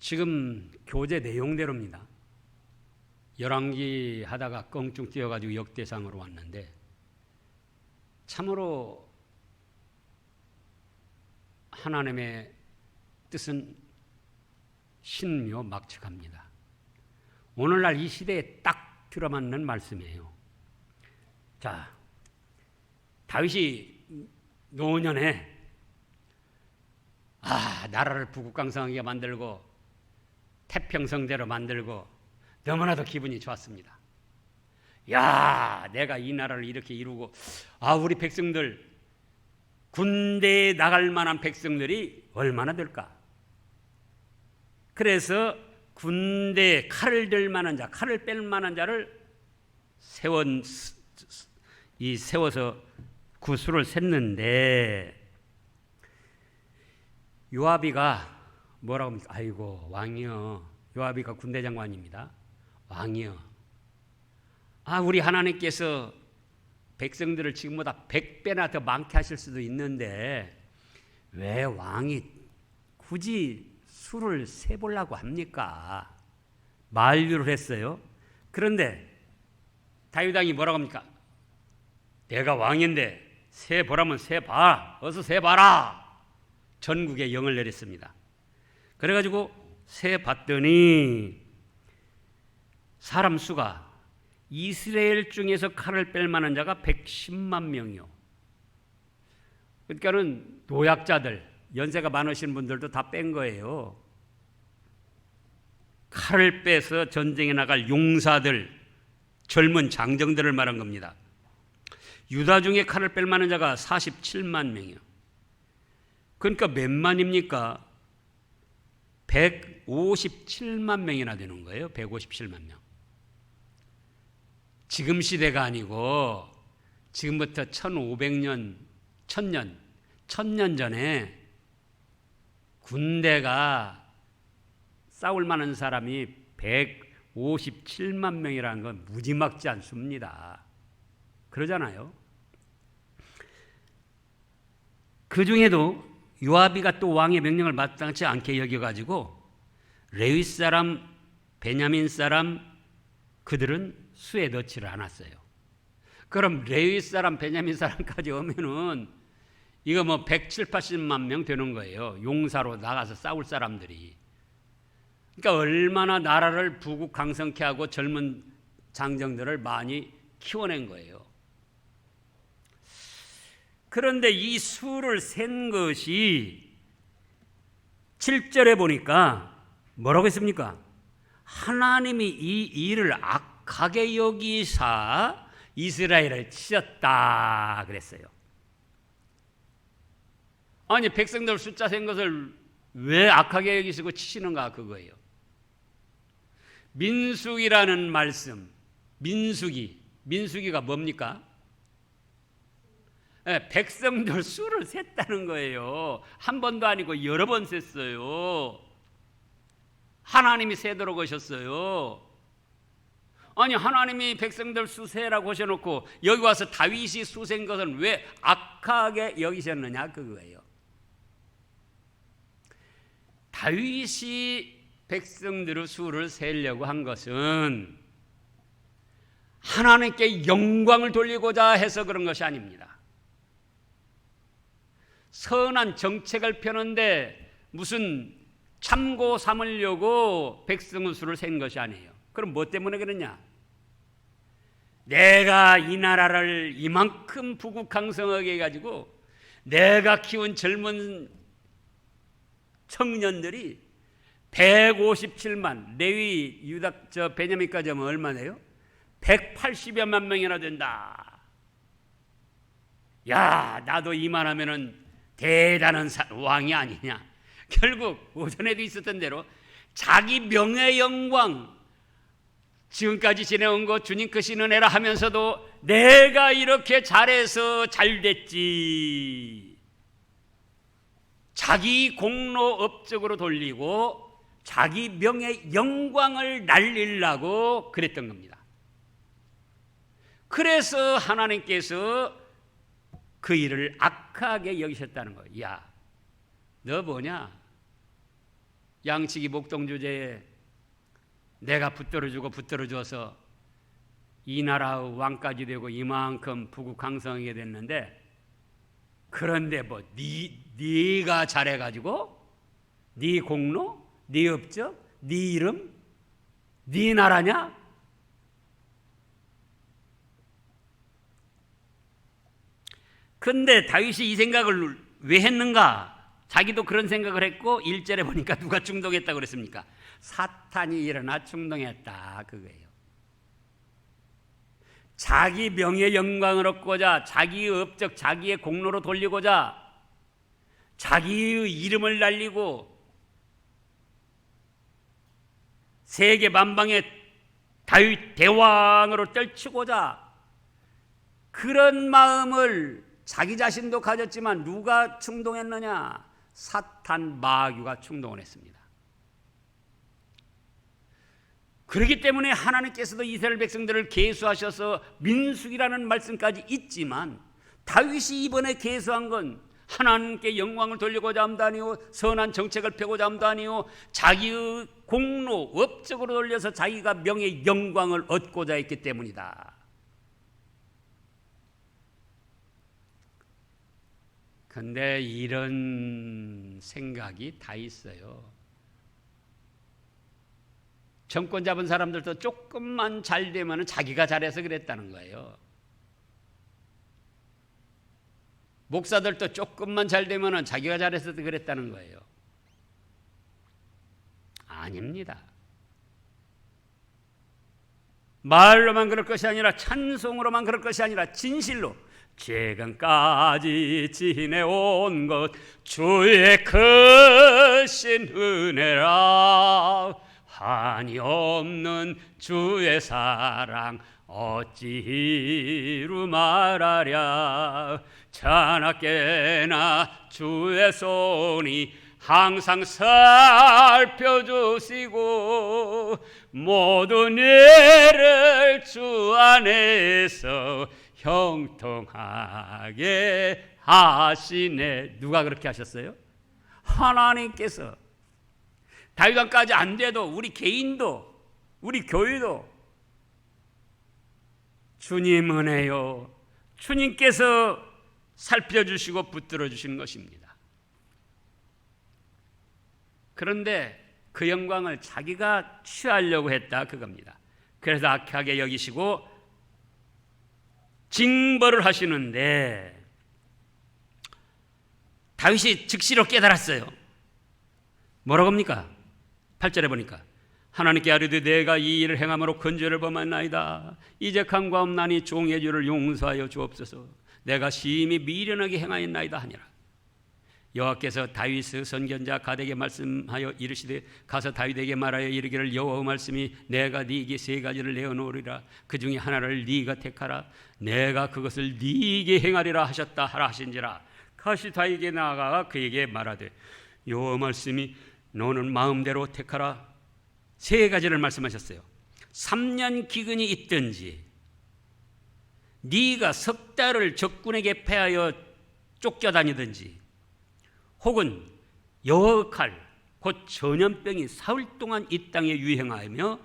지금 교재 내용대로입니다. 열왕기 하다가 껑충 뛰어가지고 역대상으로 왔는데 참으로 하나님의 뜻은 신묘막측합니다. 오늘날 이 시대에 딱 들어맞는 말씀이에요. 자, 다윗이 노년에 나라를 부국강성하게 만들고 태평성대로 만들고 너무나도 기분이 좋았습니다. 야, 내가 이 나라를 이렇게 이루고 우리 백성들 군대에 나갈 만한 백성들이 얼마나 될까? 그래서 군대에 칼을 들 만한 자, 칼을 뺄 만한 자를 세워서 구수를 셌는데 요압이가 뭐라고 합니까? 아이고 왕이여, 요압이가 군대 장관입니다. 왕이여, 우리 하나님께서 백성들을 지금보다 100배나 더 많게 하실 수도 있는데 왜 왕이 굳이 수를 세보려고 합니까? 만류를 했어요. 그런데 다윗 왕이 뭐라고 합니까? 내가 왕인데 세보라면 세봐, 어서 세봐라. 전국에 영을 내렸습니다. 그래가지고 세봤더니 사람 수가 이스라엘 중에서 칼을 뺄 만한 자가 110만 명이요. 그러니까는 노약자들, 연세가 많으신 분들도 다 뺀 거예요. 칼을 빼서 전쟁에 나갈 용사들, 젊은 장정들을 말한 겁니다. 유다 중에 칼을 뺄 만한 자가 47만 명이요. 그러니까 몇 만입니까? 157만 명이나 되는 거예요. 157만 명. 지금 시대가 아니고 지금부터 1500년, 1000년 전에 군대가 싸울 만한 사람이 157만 명이라는 건 무지막지 않습니다. 그러잖아요. 그 중에도 요압이가 또 왕의 명령을 마땅치 않게 여겨가지고 레위 사람, 베냐민 사람 그들은 수에 넣지를 않았어요. 그럼 레위 사람, 베냐민 사람까지 오면은 이거 뭐 170, 80만 명 되는 거예요. 용사로 나가서 싸울 사람들이. 그러니까 얼마나 나라를 부국강성케 하고 젊은 장정들을 많이 키워낸 거예요. 그런데 이 수를 센 것이 7절에 보니까 뭐라고 했습니까? 하나님이 이 일을 악하게 여기사 이스라엘을 치셨다 그랬어요. 아니, 백성들 숫자 센 것을 왜 악하게 여기시고 치시는가, 그거예요. 민수기라는 말씀, 민수기가 뭡니까? 백성들 수를 셌다는 거예요. 한 번도 아니고 여러 번 셌어요. 하나님이 세도록 하셨어요. 아니, 하나님이 백성들 수 세라고 하셔놓고 여기 와서 다윗이 수 센 것은 왜 악하게 여기셨느냐, 그거예요. 다윗이 백성들의 수를 세려고 한 것은 하나님께 영광을 돌리고자 해서 그런 것이 아닙니다. 선한 정책을 펴는데 무슨 참고 삼으려고 백성의 수를 센 것이 아니에요. 그럼 뭐 때문에 그러냐? 내가 이 나라를 이만큼 부국강성하게 해가지고 내가 키운 젊은 청년들이 157만, 레위, 유다, 베냐민까지 하면 얼마네요? 180여만 명이나 된다. 야, 나도 이만하면은 대단한 왕이 아니냐. 결국 오전에도 있었던 대로 자기 명예 영광, 지금까지 지내온 거 주님 크신 은혜라 하면서도 내가 이렇게 잘해서 잘 됐지, 자기 공로 업적으로 돌리고 자기 명예 영광을 날리려고 그랬던 겁니다. 그래서 하나님께서 그 일을 악하게 여기셨다는 거예요. 야, 너 뭐냐? 양치기 목동 주제에 내가 붙들어줘서 이 나라의 왕까지 되고 이만큼 부국강성하게 됐는데, 그런데 뭐 네가 잘해가지고 네 공로, 네 업적, 네 이름, 네 나라냐? 근데 다윗이 이 생각을 왜 했는가? 자기도 그런 생각을 했고 1절에 보니까 누가 충동했다고 그랬습니까? 사탄이 일어나 충동했다, 그거예요. 자기 명예 영광을 얻고자, 자기의 업적, 자기의 공로로 돌리고자, 자기의 이름을 날리고 세계 만방에 다윗 대왕으로 떨치고자, 그런 마음을 자기 자신도 가졌지만 누가 충동했느냐? 사탄 마귀가 충동을 했습니다. 그렇기 때문에 하나님께서도 이스라엘 백성들을 계수하셔서 민수기라는 말씀까지 있지만, 다윗이 이번에 계수한 건 하나님께 영광을 돌리고자 함도 아니요, 선한 정책을 펴고자 함도 아니요, 자기의 공로, 업적으로 돌려서 자기가 명예 영광을 얻고자 했기 때문이다. 근데 이런 생각이 다 있어요. 정권 잡은 사람들도 조금만 잘 되면 자기가 잘해서 그랬다는 거예요. 목사들도 조금만 잘 되면 자기가 잘해서 그랬다는 거예요. 아닙니다. 말로만 그럴 것이 아니라, 찬송으로만 그럴 것이 아니라 진실로 지금까지 지내온 것 주의 크신 은혜라, 한이 없는 주의 사랑 어찌 이루 말하랴. 자나깨나 주의 손이 항상 살펴주시고 모든 일을 주 안에서 형통하게 하시네. 누가 그렇게 하셨어요? 하나님께서. 다윗 왕까지 안 돼도 우리 개인도, 우리 교회도 주님 은혜요, 주님께서 살펴주시고 붙들어 주시는 것입니다. 그런데 그 영광을 자기가 취하려고 했다, 그겁니다. 그래서 악하게 여기시고 징벌을 하시는데, 다윗이 즉시로 깨달았어요. 뭐라고 합니까? 8절에 보니까 하나님께 아뢰되 내가 이 일을 행함으로 건죄를 범하나이다. 이제 간과없나니 종의 죄를 용서하여 주옵소서. 내가 심히 미련하게 행하였나이다 하니라. 여호와께서 다윗의 선견자 가드에게 말씀하여 이르시되 가서 다윗에게 말하여 이르기를 여호와의 말씀이 내가 네게 세 가지를 내어놓으리라. 그 중에 하나를 네가 택하라. 내가 그것을 네게 행하리라 하셨다 하라 하신지라. 다시 다윗에게 나아가 그에게 말하되 여호와의 말씀이 너는 마음대로 택하라. 세 가지를 말씀하셨어요. 3년 기근이 있든지, 네가 석 달을 적군에게 패하여 쫓겨다니든지, 혹은 여호와의 칼, 곧 전염병이 사흘 동안 이 땅에 유행하며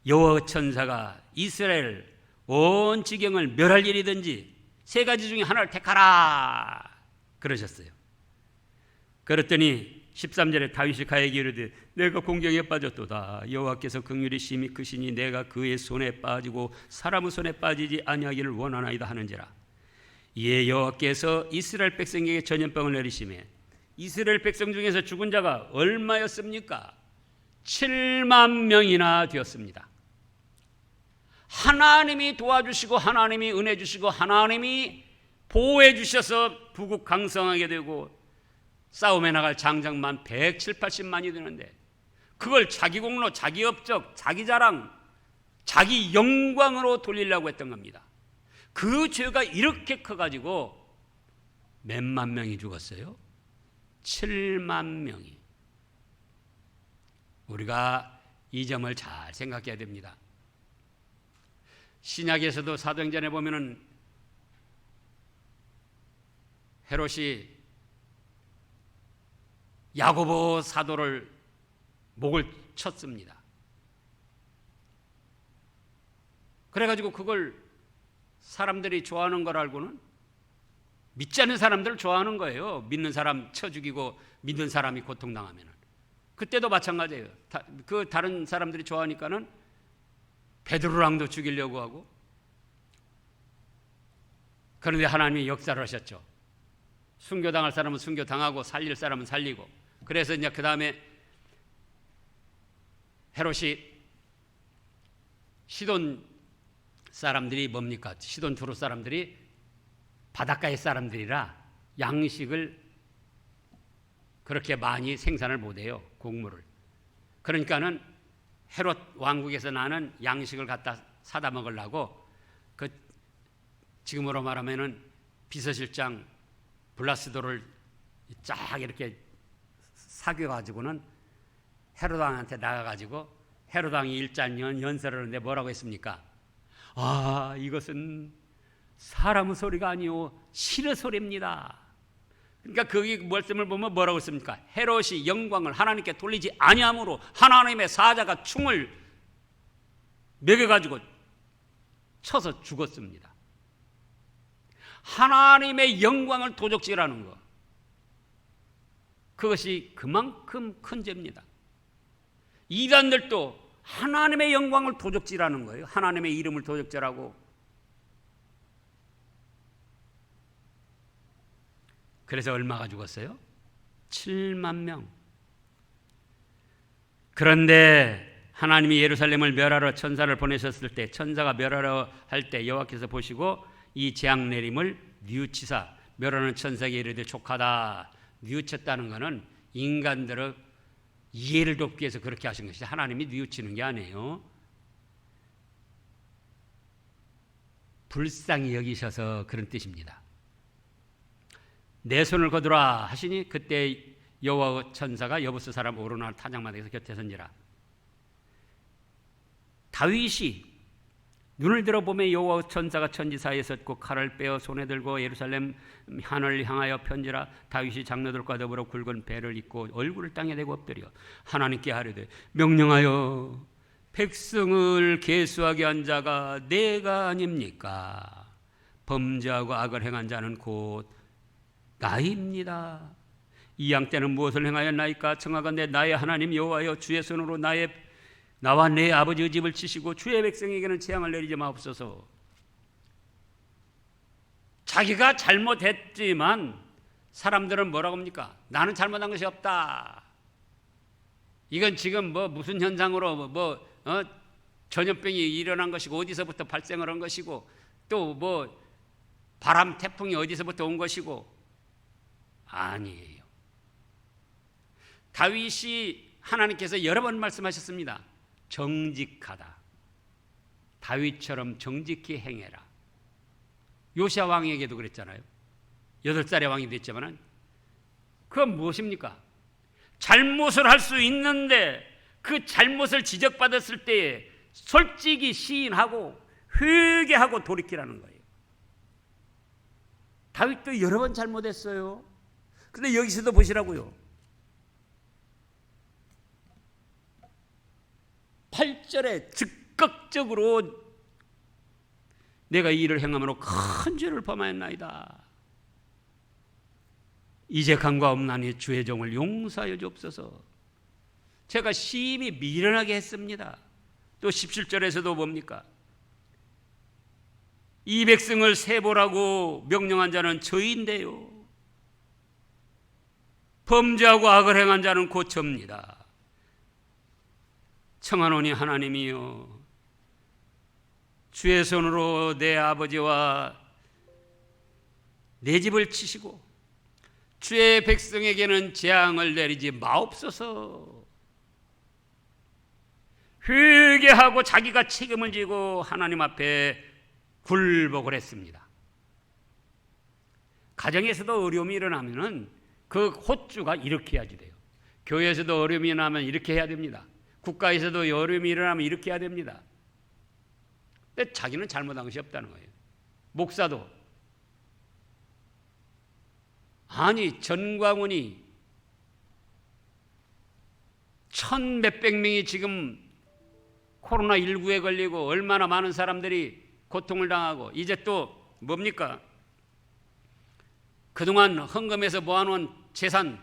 여호와의 천사가 이스라엘 온 지경을 멸할 일이든지 세 가지 중에 하나를 택하라 그러셨어요. 그랬더니 13절에 다윗이 가에게 이르되 내가 공경에 빠졌도다. 여호와께서 긍휼이 심히 크시니 내가 그의 손에 빠지고 사람의 손에 빠지지 아니하기를 원하나이다 하는지라. 이에 여호와께서 이스라엘 백성에게 전염병을 내리시매 이스라엘 백성 중에서 죽은 자가 얼마였습니까? 7만 명이나 되었습니다. 하나님이 도와주시고 하나님이 은혜 주시고 하나님이 보호해 주셔서 부국강성하게 되고 싸움에 나갈 장정만 170, 80만이 되는데, 그걸 자기 공로, 자기 업적, 자기 자랑, 자기 영광으로 돌리려고 했던 겁니다. 그 죄가 이렇게 커가지고 몇만 명이 죽었어요? 7만 명이. 우리가 이 점을 잘 생각해야 됩니다. 신약에서도 사도행전에 보면은 헤롯이 야고보 사도를 목을 쳤습니다. 그래가지고 그걸 사람들이 좋아하는 걸 알고는 믿지 않는 사람들을 좋아하는 거예요. 믿는 사람 쳐 죽이고 믿는 사람이 고통당하면. 그때도 마찬가지예요. 그 다른 사람들이 좋아하니까는 베드로랑도 죽이려고 하고. 그런데 하나님이 역사를 하셨죠. 순교당할 사람은 순교당하고 살릴 사람은 살리고. 그래서 이제 그 다음에 헤롯이 시돈 사람들이 뭡니까? 시돈 두로 사람들이 바닷가의 사람들이라 양식을 그렇게 많이 생산을 못해요. 곡물을. 그러니까는 헤롯 왕국에서 나는 양식을 갖다 사다 먹으려고 그 지금으로 말하면은 비서실장 블라스도를 쫙 이렇게 사귀어가지고는 헤롯 왕한테 나가가지고 헤롯 왕이 일잔 연설을 하는데 뭐라고 했습니까? 아, 이것은 사람의 소리가 아니오 신의 소리입니다. 그러니까 거기 말씀을 보면 뭐라고 했습니까? 헤롯이 영광을 하나님께 돌리지 아니함으로 하나님의 사자가 충을 먹여가지고 쳐서 죽었습니다. 하나님의 영광을 도적질하는 것, 그것이 그만큼 큰 죄입니다. 이단들도 하나님의 영광을 도적질하는 거예요. 하나님의 이름을 도적질하고. 그래서 얼마가 죽었어요? 7만 명. 그런데 하나님이 예루살렘을 멸하러 천사를 보내셨을 때, 천사가 멸하러 할 때 여호와께서 보시고 이 재앙 내림을 뉘우치사, 멸하는 천사에게 이르되 족하다. 뉘우쳤다는 것은 인간들의 이해를 돕기 위해서 그렇게 하신 것이지 하나님이 뉘우치는 게 아니에요. 불쌍히 여기셔서 그런 뜻입니다. 내 손을 거두라 하시니 그때 여호와 천사가 여부스 사람 오르나 타작마당에서 곁에 선지라. 다윗이 눈을 들어보며 여호와 천사가 천지 사이에 섰고 칼을 빼어 손에 들고 예루살렘 한을 향하여 편지라. 다윗이 장로들과 더불어 굵은 배를 입고 얼굴을 땅에 대고 엎드려 하나님께 하려되 명령하여 백성을 계수하게 한 자가 내가 아닙니까? 범죄하고 악을 행한 자는 곧 나입니다. 이 양 때는 무엇을 행하였나이까? 청하건대 나의 하나님 여호와여 주의 손으로 나와 내 아버지의 집을 치시고 주의 백성에게는 재앙을 내리지 마옵소서. 자기가 잘못했지만 사람들은 뭐라고 합니까? 나는 잘못한 것이 없다. 이건 지금 무슨 현상으로 전염병이 일어난 것이고 어디서부터 발생을 한 것이고 또 바람 태풍이 어디서부터 온 것이고 아니에요. 다윗이 하나님께서 여러 번 말씀하셨습니다. 정직하다. 다윗처럼 정직히 행해라. 요시야 왕에게도 그랬잖아요. 8살의 왕이 됐지만 그건 무엇입니까? 잘못을 할 수 있는데 그 잘못을 지적받았을 때에 솔직히 시인하고 회개하고 돌이키라는 거예요. 다윗도 여러 번 잘못했어요. 근데 여기서도 보시라고요. 8절에 즉각적으로 내가 이 일을 행함으로 큰 죄를 범하였나이다. 이제 강과 없나니 주의 종을 용서하여 주옵소서. 제가 심히 미련하게 했습니다. 또 17절에서도 뭡니까? 이 백성을 세보라고 명령한 자는 저인데요. 범죄하고 악을 행한 자는 곧 저입니다. 청하노니 하나님이여 주의 손으로 내 아버지와 내 집을 치시고 주의 백성에게는 재앙을 내리지 마옵소서. 회개하고 자기가 책임을 지고 하나님 앞에 굴복을 했습니다. 가정에서도 어려움이 일어나면은 그 호주가 이렇게 해야지 돼요. 교회에서도 어려움이 일어나면 이렇게 해야 됩니다. 국가에서도 어려움이 일어나면 이렇게 해야 됩니다. 근데 자기는 잘못한 것이 없다는 거예요. 목사도 아니 전광훈이 천 몇백 명이 지금 코로나19에 걸리고 얼마나 많은 사람들이 고통을 당하고, 이제 또 뭡니까? 그동안 헌금해서 모아놓은 재산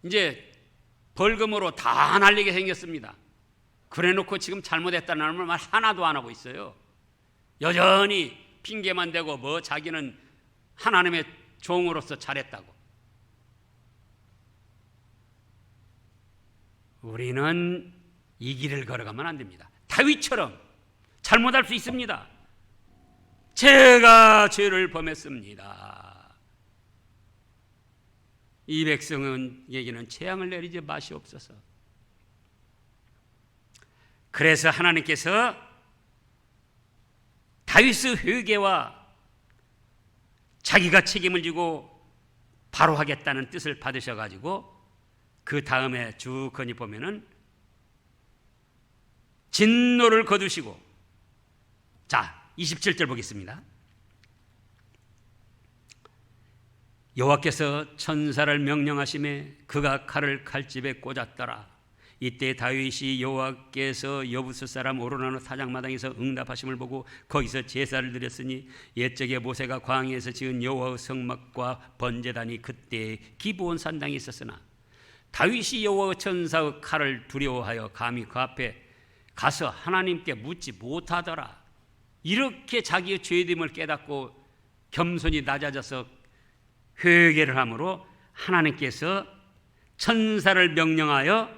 이제 벌금으로 다 날리게 생겼습니다. 그래놓고 지금 잘못했다는 말 하나도 안 하고 있어요. 여전히 핑계만 대고 뭐 자기는 하나님의 종으로서 잘했다고. 우리는 이 길을 걸어가면 안 됩니다. 다윗처럼 잘못할 수 있습니다. 제가 죄를 범했습니다. 이 백성에게는 재앙을 내리지 마시옵소서. 그래서 하나님께서 다윗의 회개와 자기가 책임을 지고 바로 하겠다는 뜻을 받으셔가지고 그 다음에 쭉 건이 보면은 진노를 거두시고, 자 27절 보겠습니다. 여호와께서 천사를 명령하심에 그가 칼을 칼집에 꽂았더라. 이때 다윗이 여호와께서 여부스 사람 오르나노 사장마당에서 응답하심을 보고 거기서 제사를 드렸으니 옛적에 모세가 광야에서 지은 여호와의 성막과 번제단이 그때 기브온 산당에 있었으나 다윗이 여호와 천사의 칼을 두려워하여 감히 그 앞에 가서 하나님께 묻지 못하더라. 이렇게 자기의 죄됨을 깨닫고 겸손히 낮아져서 회개를 함으로 하나님께서 천사를 명령하여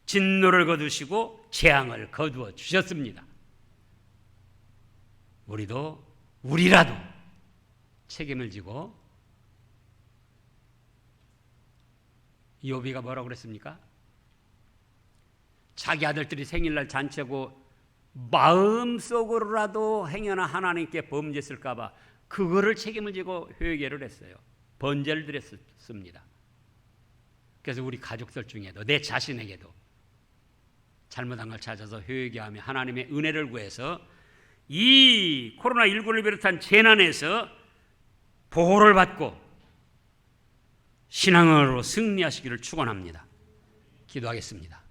진노를 거두시고 재앙을 거두어 주셨습니다. 우리라도 책임을 지고, 욥이가 뭐라고 그랬습니까? 자기 아들들이 생일날 잔치하고 마음속으로라도 행여나 하나님께 범죄했을까 봐 그거를 책임을 지고 회개를 했어요. 번제를 드렸습니다. 그래서 우리 가족들 중에도 내 자신에게도 잘못한 걸 찾아서 회개하며 하나님의 은혜를 구해서 이 코로나19를 비롯한 재난에서 보호를 받고 신앙으로 승리하시기를 축원합니다. 기도하겠습니다.